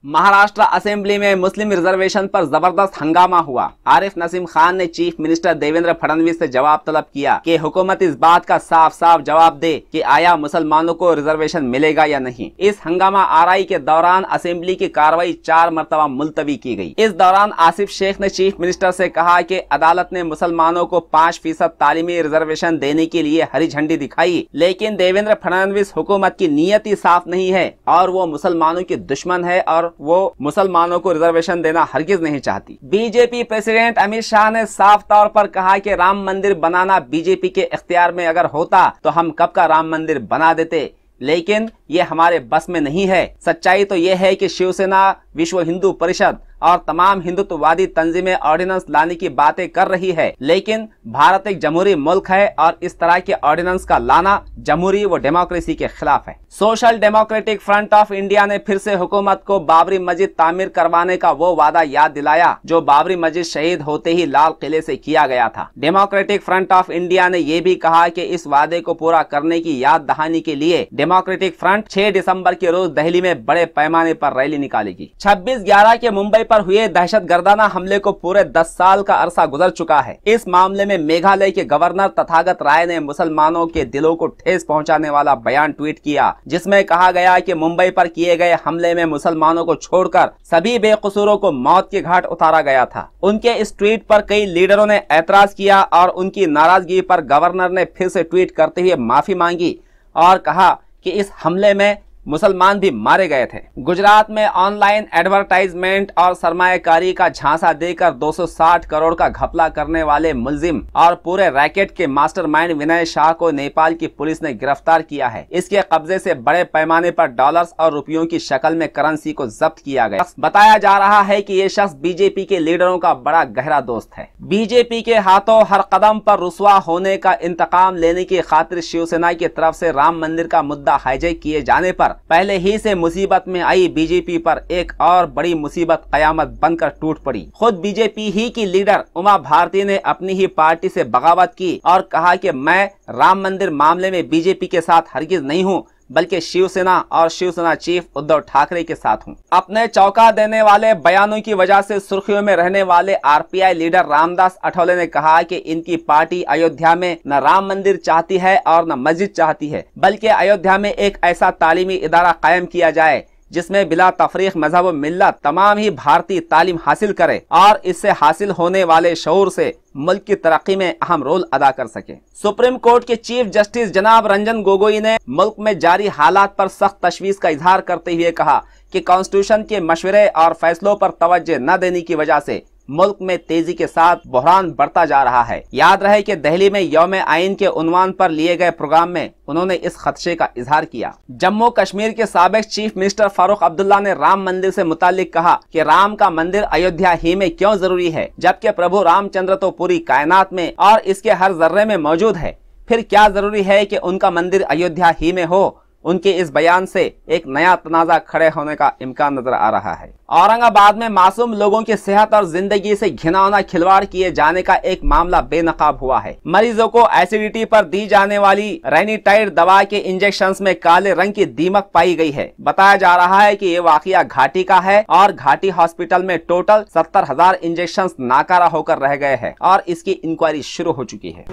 Maharashtra assembly में मुस्लिम reservation पर जबरदस्त हंगामा हुआ। आरिफ नसीम खान ने चीफ मिनिस्टर देवेंद्र फडणवीस से जवाब तलब किया कि हुकूमत इस बात का साफ साफ जवाब दे कि आया मुसलमानों को रिजर्वेशन मिलेगा या नहीं। इस हंगामा आराई के दौरान असेंबली की कार्रवाई 4 मरतबा मुलतवी की गई। इस दौरान आसिफ शेख ने चीफ मिनिस्टर से कहा कि अदालत ने मुसलमानों को 5% तालीमी रिजर्वेशन देने के लिए हरी झंडी दिखाई, लेकिन देवेंद्र फडणवीस हुकूमत की नीयत ही साफ नहीं है और वो मुसलमानों के दुश्मन है और वो मुसलमानों को रिजर्वेशन देना हरगिज नहीं चाहती। बीजेपी प्रेसिडेंट अमित शाह ने साफ तौर पर कहा कि राम मंदिर बनाना बीजेपी के इख्तियार में अगर होता तो हम कब का राम मंदिर बना देते, लेकिन ये हमारे बस में नहीं है। सच्चाई तो ये है कि शिवसेना, विश्व हिंदू परिषद और तमाम हिंदुत्ववादी तंजीमें ऑर्डिनेंस लाने की बातें कर रही है, लेकिन भारत एक जमहूरी मुल्क है और इस तरह के ऑर्डिनेंस का लाना जमहूरी व डेमोक्रेसी के खिलाफ है। Social democratic front of India ने फिर से हुकूमत को बाबरी मस्जिद तामीर करवाने का वो वादा याद दिलाया जो बाबरी मस्जिद शहीद होते ही लाल किले से किया गया था। डेमोक्रेटिक फ्रंट ऑफ इंडिया ने ये भी कहा कि इस वादे को पूरा करने की याद दहानी के लिए डेमोक्रेटिक फ्रंट 6 दिसंबर के रोज दिल्ली में बड़े पैमाने पर रैली निकालेगी। 26/11 के मुंबई पर हुए दहशतगर्दाना हमले को पूरे 10 साल का अरसा गुजर चुका है। इस मामले में मेघालय के गवर्नर तथागत राय ने मुसलमानों के दिलों को ठेस पहुंचाने वाला बयान ट्वीट किया, जिसमें कहा गया कि मुंबई पर किए गए हमले में मुसलमानों को छोड़कर सभी बेकसूरों को मौत के घाट उतारा गया था। उनके इस ट्वीट पर कई लीडरों ने ऐतराज किया और उनकी नाराजगी पर गवर्नर ने फिर से ट्वीट करते हुए माफी मांगी और कहा कि इस हमले में मुसलमान भी मारे गए थे। गुजरात में ऑनलाइन एडवर्टाइजमेंट और सरमायाकारी का झांसा देकर 260 करोड़ का घपला करने वाले मुलजिम और पूरे रैकेट के मास्टरमाइंड विनय शाह को नेपाल की पुलिस ने गिरफ्तार किया है। इसके कब्जे से बड़े पैमाने पर डॉलर्स और रुपयों की शक्ल में करेंसी को जब्त किया गया। बताया जा रहा है कि ये शख्स बीजेपी के लीडरों का बड़ा गहरा दोस्त है। बीजेपी के हाथों हर कदम पर रुसवा होने का इंतकाम लेने की खातिर शिवसेना की तरफ से राम मंदिर का मुद्दा हाईजैक किए जाने पर पहले ही से मुसीबत में आई बीजेपी पर एक और बड़ी मुसीबत कयामत बनकर टूट पड़ी। खुद बीजेपी ही की लीडर उमा भारती ने अपनी ही पार्टी से बगावत की और कहा कि मैं राम मंदिर मामले में बीजेपी के साथ हरगिज नहीं हूं, बल्कि शिवसेना और शिवसेना चीफ उद्धव ठाकरे के साथ हूं। अपने चौंका देने वाले बयानों की वजह से सुर्खियों में रहने वाले आरपीआई लीडर रामदास अठौले ने कहा कि इनकी पार्टी अयोध्या में न राम मंदिर चाहती है और न मस्जिद चाहती है, बल्कि अयोध्या में एक ऐसा तालीमी इदारा कायम किया जाए जिसमें बिला तफरीक मजहब व मिल्लत तमाम ही भारतीय तालीम हासिल करे और इससे हासिल होने वाले शऊर से मुल्क की तरक्की में अहम रोल अदा कर सके। सुप्रीम कोर्ट के चीफ जस्टिस जनाब रंजन गोगोई ने मुल्क में जारी हालात पर सख्त तशवीश का इजहार करते हुए कहा कि कॉन्स्टिट्यूशन के मशवरे और फैसलों पर तवज्जो न देने की वजह से मुल्क में तेजी के साथ बहरान बढ़ता जा रहा है। याद रहे कि दिल्ली में यौम आइन के उन्वान पर लिए गए प्रोग्राम में उन्होंने इस खदशे का इजहार किया। जम्मू कश्मीर के साबिक चीफ मिनिस्टर फारूक अब्दुल्ला ने राम मंदिर से मुतालिक कहा कि राम का मंदिर अयोध्या ही में क्यों जरूरी है, जबकि प्रभु रामचंद्र तो पूरी कायनात में और इसके हर जर्रे में मौजूद है। फिर क्या जरूरी है कि उनका मंदिर अयोध्या ही में हो। उनके इस बयान से एक नया तनाजा खड़े होने का इम्कान नजर आ रहा है। औरंगाबाद में मासूम लोगों की सेहत और जिंदगी से घिनौना खिलवाड़ किए जाने का एक मामला बेनकाब हुआ है। मरीजों को एसिडिटी पर दी जाने वाली रेनिटाइड दवा के इंजेक्शंस में काले रंग की दीमक पाई गई है। बताया जा रहा है कि ये वाकया घाटी का है और घाटी हॉस्पिटल में टोटल 70,000 इंजेक्शंस नाकारा होकर रह गए हैं और इसकी इंक्वायरी शुरू हो चुकी है।